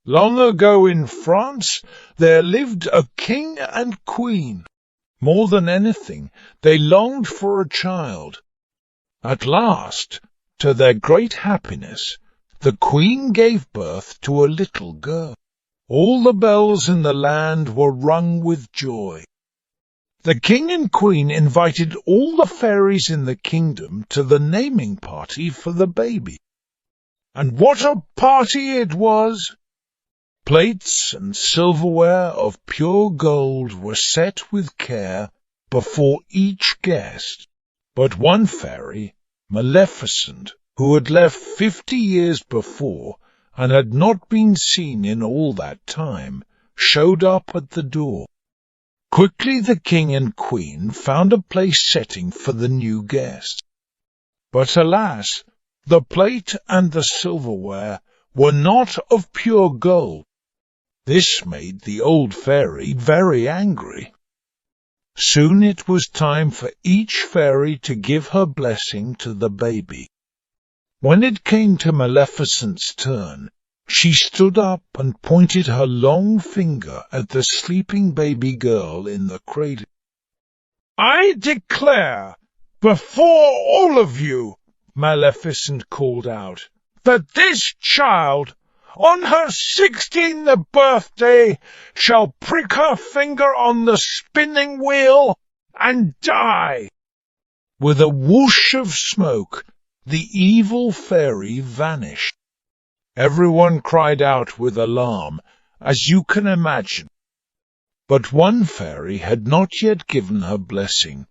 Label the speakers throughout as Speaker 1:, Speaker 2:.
Speaker 1: Long ago in France there lived a king and queen. More than anything, they longed for a child. At last, to their great happiness, the queen gave birth to a little girl. All the bells in the land were rung with joy. The king and queen invited all the fairies in the kingdom to the naming party for the baby. And what a party it was! Plates and silverware of pure gold were set with care before each guest. But one fairy, Maleficent, who had left 50 years before and had not been seen in all that time, showed up at the door. Quickly the king and queen found a place setting for the new guest. But alas, the plate and the silverware were not of pure gold. This made the old fairy very angry. Soon it was time for each fairy to give her blessing to the baby. When it came to Maleficent's turn, she stood up and pointed her long finger at the sleeping baby girl in the cradle. "I declare, before all of you," Maleficent called out, "that this child, on her 16th birthday, shall prick her finger on the spinning wheel and die." With a whoosh of smoke, the evil fairy vanished. Everyone cried out with alarm, as you can imagine. But one fairy had not yet given her blessing.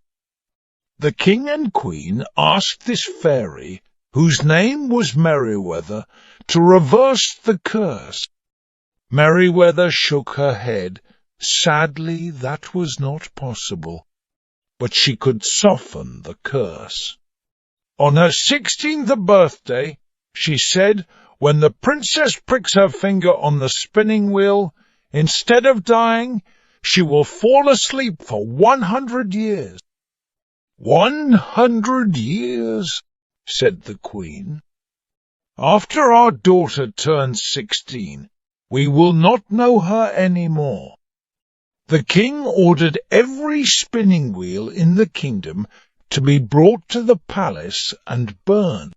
Speaker 1: The king and queen asked this fairy, whose name was Merryweather, to reverse the curse. Merryweather shook her head. Sadly, that was not possible. But she could soften the curse. On her 16th birthday, she said, when the princess pricks her finger on the spinning wheel, instead of dying, she will fall asleep for 100 years. 100 years, said the queen. After our daughter turns 16, we will not know her any more. The king ordered every spinning wheel in the kingdom to be brought to the palace and burned.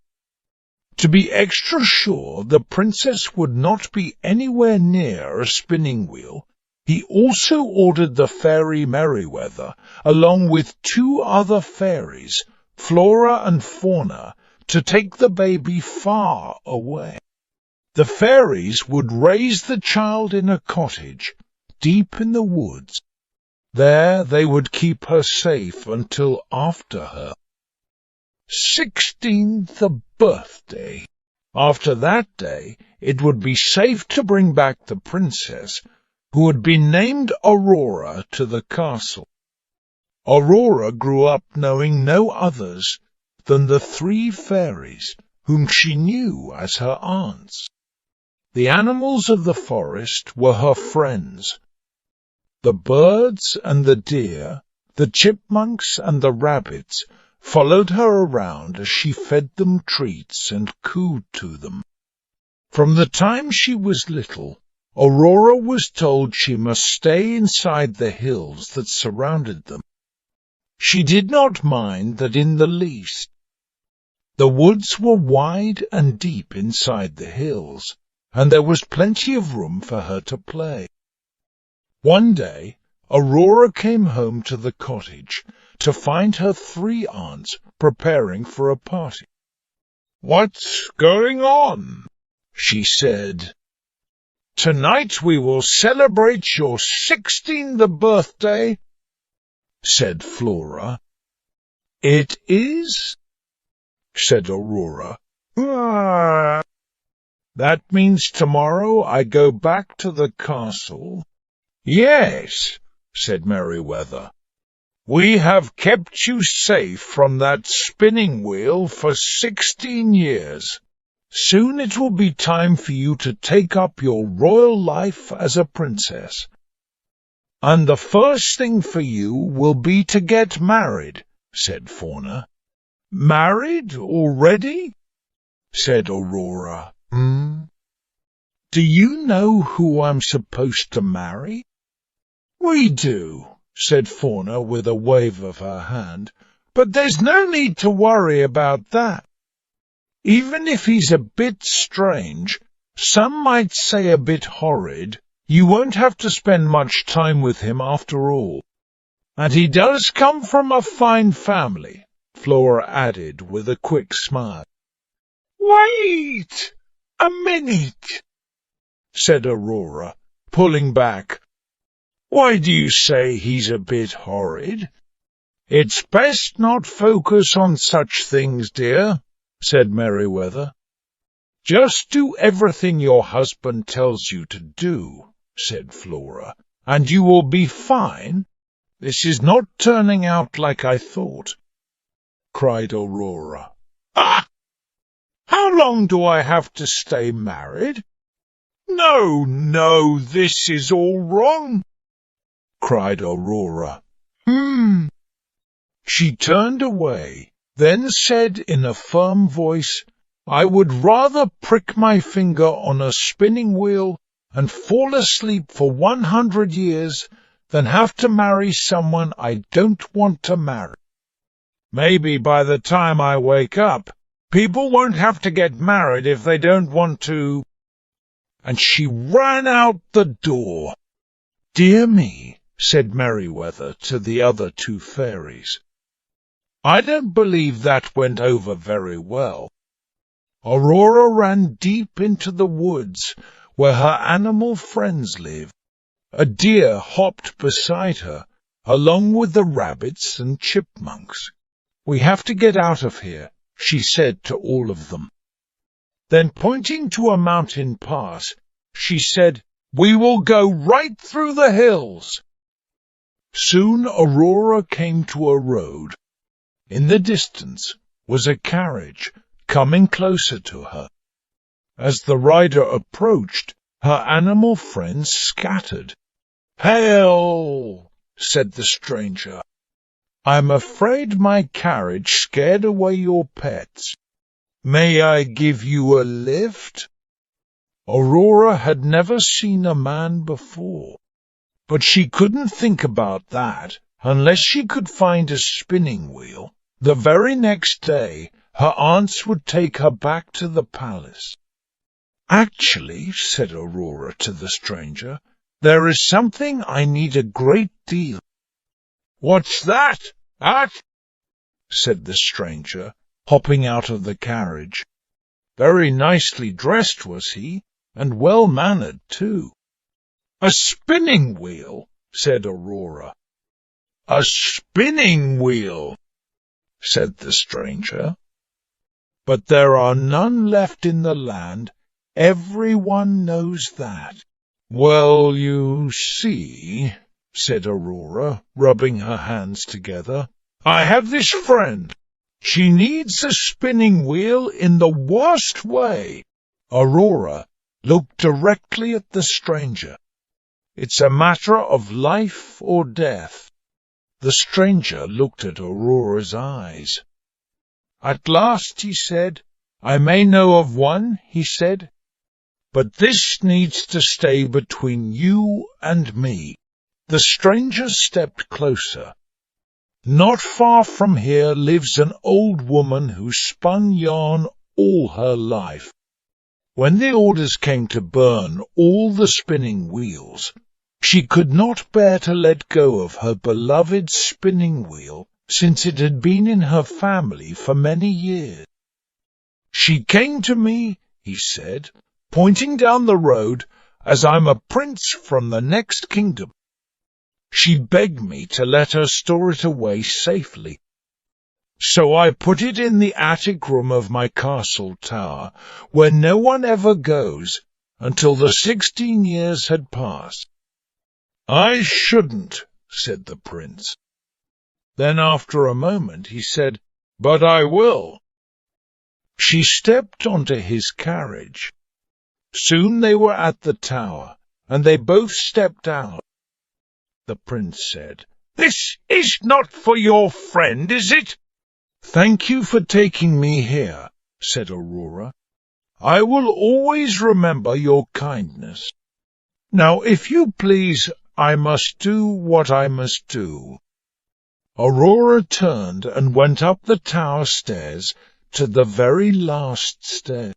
Speaker 1: To be extra sure the princess would not be anywhere near a spinning wheel, he also ordered the fairy Merryweather, along with 2 other fairies, Flora and Fauna, to take the baby far away. The fairies would raise the child in a cottage, deep in the woods. There they would keep her safe until after her 16th birthday. After that day, it would be safe to bring back the princess, who had been named Aurora, to the castle. Aurora grew up knowing no others than the 3 fairies, whom she knew as her aunts. The animals of the forest were her friends. The birds and the deer, the chipmunks and the rabbits, followed her around as she fed them treats and cooed to them. From the time she was little, Aurora was told she must stay inside the hills that surrounded them. She did not mind that in the least. The woods were wide and deep inside the hills, and there was plenty of room for her to play. One day, Aurora came home to the cottage to find her 3 aunts preparing for a party. "What's going on?" she said. "Tonight we will celebrate your 16th birthday," said Flora. "It is?" said Aurora. "Ah, that means tomorrow I go back to the castle." "Yes," said Merryweather. "We have kept you safe from that spinning wheel for 16 years. Soon it will be time for you to take up your royal life as a princess. And the first thing for you will be to get married," said Fauna. "Married already?" said Aurora. Do you know who I'm supposed to marry?" "We do," said Fauna with a wave of her hand, "but there's no need to worry about that. Even if he's a bit strange, some might say a bit horrid, you won't have to spend much time with him after all. And he does come from a fine family," Flora added with a quick smile. "Wait a minute," said Aurora, pulling back. "Why do you say he's a bit horrid?" "It's best not focus on such things, dear," said Merryweather. "Just do everything your husband tells you to do," said Flora, "and you will be fine. This is not turning out like I thought," cried Aurora. "Ah! How long do I have to stay married?" "No, no, this is all wrong," cried Aurora. She turned away, then said in a firm voice, "I would rather prick my finger on a spinning wheel and fall asleep for 100 years than have to marry someone I don't want to marry. Maybe by the time I wake up, people won't have to get married if they don't want to." And she ran out the door. "Dear me," said Merryweather to the other two fairies, "I don't believe that went over very well." Aurora ran deep into the woods where her animal friends lived. A deer hopped beside her, along with the rabbits and chipmunks. "We have to get out of here," she said to all of them. Then, pointing to a mountain pass, she said, "We will go right through the hills." Soon Aurora came to a road. In the distance was a carriage coming closer to her. As the rider approached, her animal friends scattered. "Hail!" said the stranger. "I'm afraid my carriage scared away your pets. May I give you a lift?" Aurora had never seen a man before, but she couldn't think about that unless she could find a spinning wheel. The very next day, her aunts would take her back to the palace. "Actually," said Aurora to the stranger, "there is something I need a great deal." "What's that? Said the stranger, hopping out of the carriage. Very nicely dressed was he, and well-mannered too. "A spinning wheel," said Aurora. "A spinning wheel," said the stranger. "But there are none left in the land. Everyone knows that." "Well, you see," said Aurora, rubbing her hands together, "I have this friend. She needs a spinning wheel in the worst way." Aurora looked directly at the stranger. "It's a matter of life or death." The stranger looked at Aurora's eyes. At last he said, "I may know of one," he said, "but this needs to stay between you and me." The stranger stepped closer. "Not far from here lives an old woman who spun yarn all her life. When the orders came to burn all the spinning wheels, she could not bear to let go of her beloved spinning wheel, since it had been in her family for many years. She came to me," he said, pointing down the road, "as I'm a prince from the next kingdom. She begged me to let her store it away safely. So I put it in the attic room of my castle tower, where no one ever goes, until the 16 years had passed." "I shouldn't," said the prince. Then after a moment he said, "But I will." She stepped onto his carriage. Soon they were at the tower, and they both stepped out. The prince said, "This is not for your friend, is it?" "Thank you for taking me here," said Aurora. I will always remember your kindness. Now, if you please, I must do what I must do." Aurora turned and went up the tower stairs to the very last stair.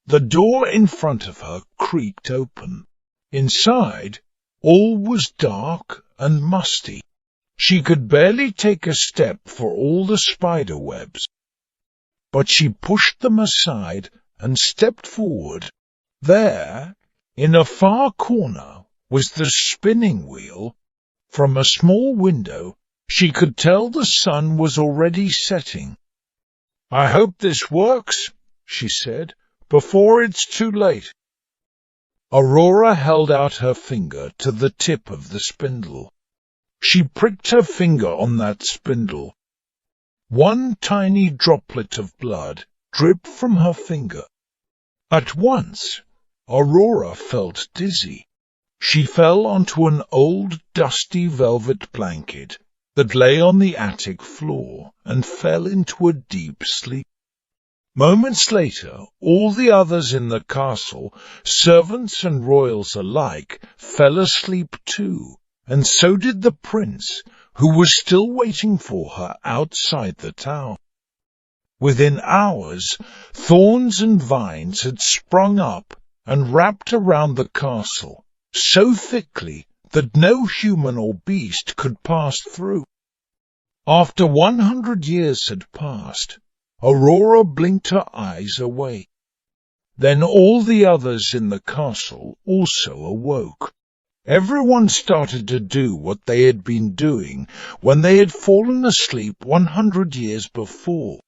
Speaker 1: The door in front of her creaked open. Inside, all was dark and musty. She could barely take a step for all the spider webs. But she pushed them aside and stepped forward. There, in a far corner, was the spinning wheel. From a small window, she could tell the sun was already setting. "I hope this works," she said, "before it's too late." Aurora held out her finger to the tip of the spindle. She pricked her finger on that spindle. One tiny droplet of blood dripped from her finger. At once, Aurora felt dizzy. She fell onto an old dusty velvet blanket that lay on the attic floor and fell into a deep sleep. Moments later, all the others in the castle, servants and royals alike, fell asleep too, and so did the prince, who was still waiting for her outside the tower. Within hours, thorns and vines had sprung up and wrapped around the castle, so thickly that no human or beast could pass through. After 100 years had passed, Aurora blinked her eyes awake. Then all the others in the castle also awoke. Everyone started to do what they had been doing when they had fallen asleep 100 years before.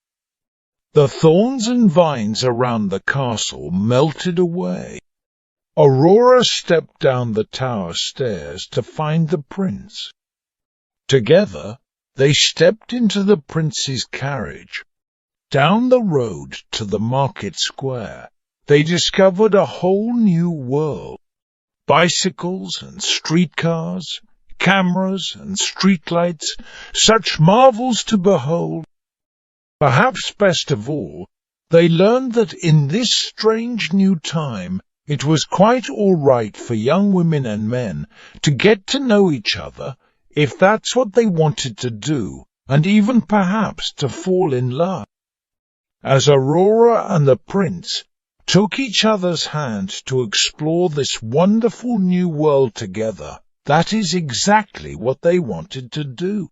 Speaker 1: The thorns and vines around the castle melted away. Aurora stepped down the tower stairs to find the prince. Together, they stepped into the prince's carriage. Down the road to the market square, they discovered a whole new world. Bicycles and streetcars, cameras and streetlights, such marvels to behold. Perhaps best of all, they learned that in this strange new time it was quite all right for young women and men to get to know each other if that's what they wanted to do, and even perhaps to fall in love. As Aurora and the prince took each other's hand to explore this wonderful new world together, that is exactly what they wanted to do.